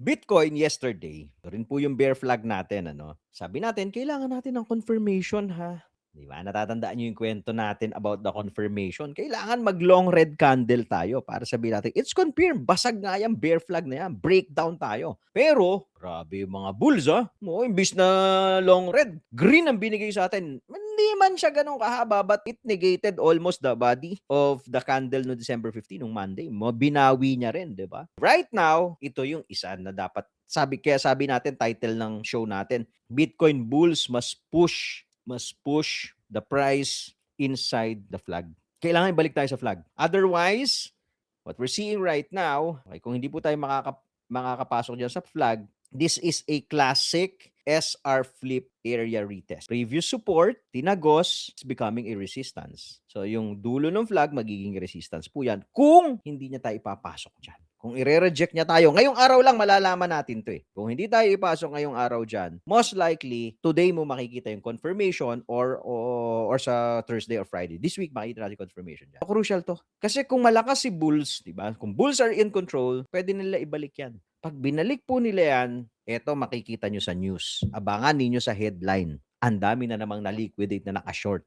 Bitcoin yesterday, ito rin po yung bear flag natin ano. Sabi natin kailangan natin ng confirmation ha. 'Di ba? Natatandaan niyo yung kwento natin about the confirmation. Kailangan mag-long red candle tayo para sabihin natin, "It's confirmed, basag nga yang bear flag na yan, breakdown tayo." Pero grabe yung mga bulls, oo, imbis na long red, green ang binigay sa atin. Hindi man siya gano'n kahaba but it negated almost the body of the candle no December 15 nung Monday. Binawi niya rin, 'di ba? Right now, ito yung isa na dapat kaya sabi natin title ng show natin, Bitcoin bulls must push the price inside the flag. Kailangan ibalik tayo sa flag. Otherwise, what we're seeing right now, okay, kung hindi po tayo makakapasok dyan sa flag, this is a classic SR flip area retest. Previous support, tinagos, it's becoming a resistance. So yung dulo ng flag, magiging resistance po yan kung hindi niya tayo ipapasok dyan. Kung i-reject niya tayo, ngayong araw lang malalaman natin to eh. Kung hindi tayo ipasok ngayong araw dyan, most likely, today mo makikita yung confirmation or sa Thursday or Friday. This week, makikita natin confirmation dyan. Crucial to. Kasi kung malakas si Bulls, di ba? Kung Bulls are in control, pwede nila ibalik yan. Pag binalik po nila yan, eto makikita nyo sa news. Abangan ninyo sa headline. Ang dami na namang na-liquidate na naka-short.